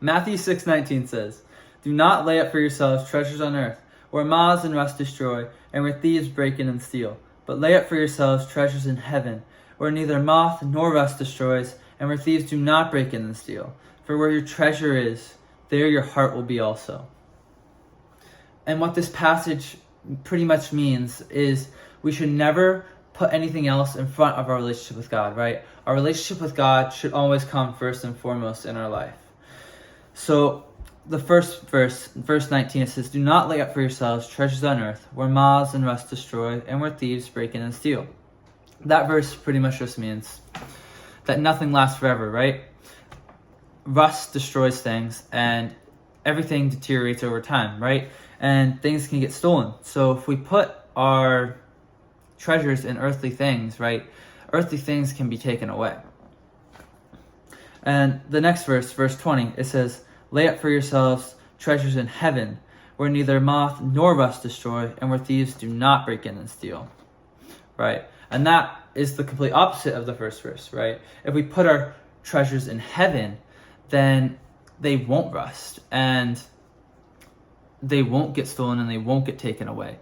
Matthew 6:19 says, "Do not lay up for yourselves treasures on earth, where moths and rust destroy, and where thieves break in and steal. But lay up for yourselves treasures in heaven, where neither moth nor rust destroys, and where thieves do not break in and steal. For where your treasure is, there your heart will be also." And what this passage pretty much means is we should never put anything else in front of our relationship with God, right? Our relationship with God should always come first and foremost in our life. So the first verse 19, it says, "Do not lay up for yourselves treasures on earth, where moths and rust destroy, and where thieves break in and steal." That verse pretty much just means that nothing lasts forever, right? Rust destroys things, and everything deteriorates over time, right? And things can get stolen. So if we put our treasures in earthly things, right, earthly things can be taken away. And the next verse 20, it says, "Lay up for yourselves treasures in heaven, where neither moth nor rust destroy, and where thieves do not break in and steal." Right? And that is the complete opposite of the first verse, right? If we put our treasures in heaven, then they won't rust, and they won't get stolen, and they won't get taken away.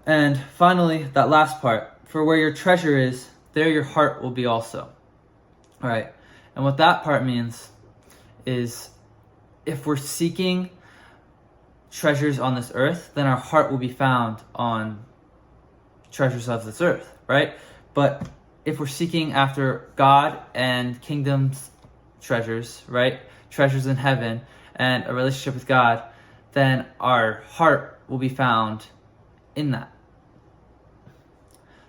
And finally, that last part, "For where your treasure is, there your heart will be also." All right. And what that part means is if we're seeking treasures on this earth, then our heart will be found on treasures of this earth, right? But if we're seeking after God and kingdom's treasures, right? Treasures in heaven and a relationship with God, then our heart will be found in that.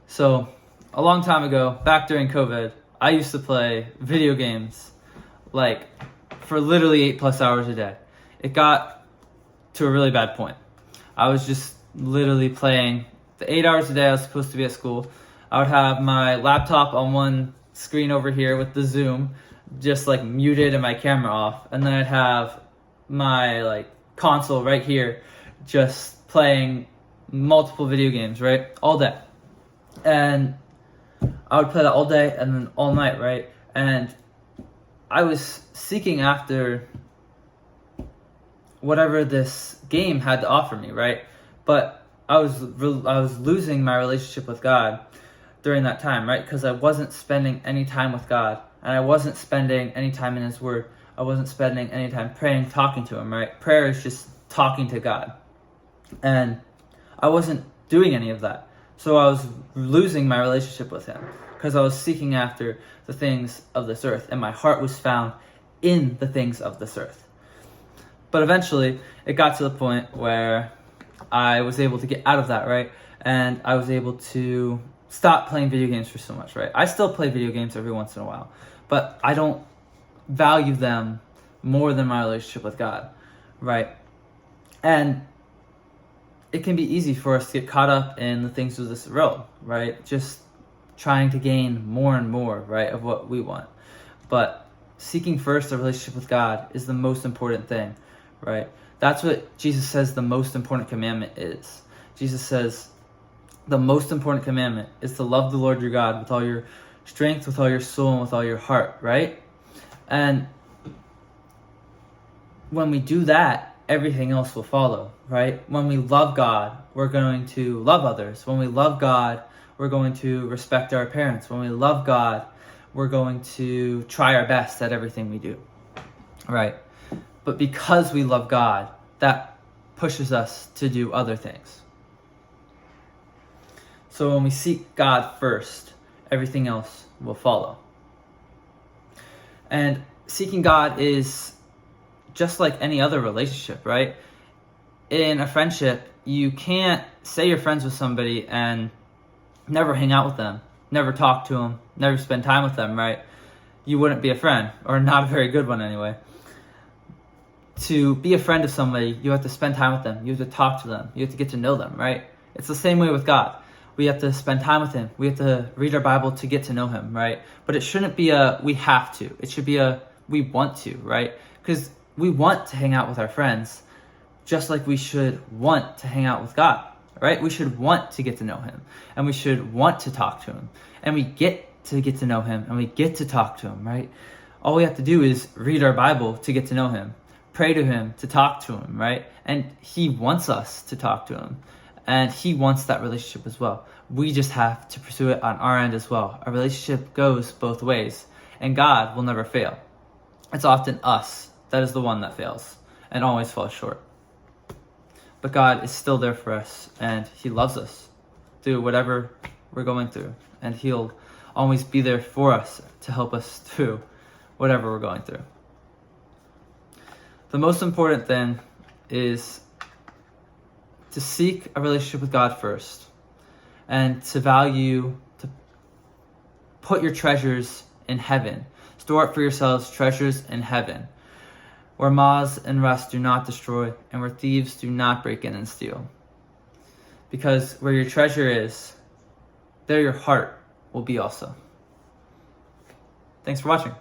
So a long time ago, back during COVID, I used to play video games like for literally 8+ hours a day. It got to a really bad point. I was just literally playing the 8 hours a day I was supposed to be at school. I would have my laptop on one screen over here with the Zoom just like muted and my camera off, and then I'd have my like console right here just playing multiple video games, right, all day. And I would play that all day and then all night, right? And I was seeking after whatever this game had to offer me, right? But I was losing my relationship with God during that time, right? Because I wasn't spending any time with God, and I wasn't spending any time in His Word. I wasn't spending any time praying, talking to Him, right? Prayer is just talking to God. And I wasn't doing any of that. So I was losing my relationship with Him because I was seeking after the things of this earth, and my heart was found in the things of this earth. But eventually, it got to the point where I was able to get out of that, right? And I was able to stop playing video games for so much, right? I still play video games every once in a while, but I don't value them more than my relationship with God, right? And it can be easy for us to get caught up in the things of this world, right? Just trying to gain more and more, right, of what we want. But seeking first a relationship with God is the most important thing, right? That's what Jesus says the most important commandment is. Jesus says the most important commandment is to love the Lord your God with all your strength, with all your soul, and with all your heart, right? And when we do that, everything else will follow, right? When we love God, we're going to love others. When we love God, we're going to respect our parents. When we love God, we're going to try our best at everything we do, right? But because we love God, that pushes us to do other things. So when we seek God first, everything else will follow. And seeking God is just like any other relationship, right? In a friendship, you can't say you're friends with somebody and never hang out with them, never talk to them, never spend time with them, right? You wouldn't be a friend, or not a very good one anyway. To be a friend of somebody, you have to spend time with them. You have to talk to them. You have to get to know them, right? It's the same way with God. We have to spend time with Him. We have to read our Bible to get to know Him, right? But it shouldn't be a we have to. It should be a we want to, right? Because we want to hang out with our friends just like we should want to hang out with God, right? We should want to get to know Him, and we should want to talk to Him, and we get to know Him, and we get to talk to Him, right? All we have to do is read our Bible to get to know him, pray to him, to talk to him, right? And he wants us to talk to him. And he wants that relationship as well. We just have to pursue it on our end as well. A relationship goes both ways, and God will never fail. It's often us that is the one that fails and always falls short. But God is still there for us, and he loves us through whatever we're going through. And he'll always be there for us to help us through whatever we're going through. The most important thing is to seek a relationship with God first, and to put your treasures in heaven. Store up for yourselves treasures in heaven, where moths and rust do not destroy, and where thieves do not break in and steal. Because where your treasure is, there your heart will be also. Thanks for watching.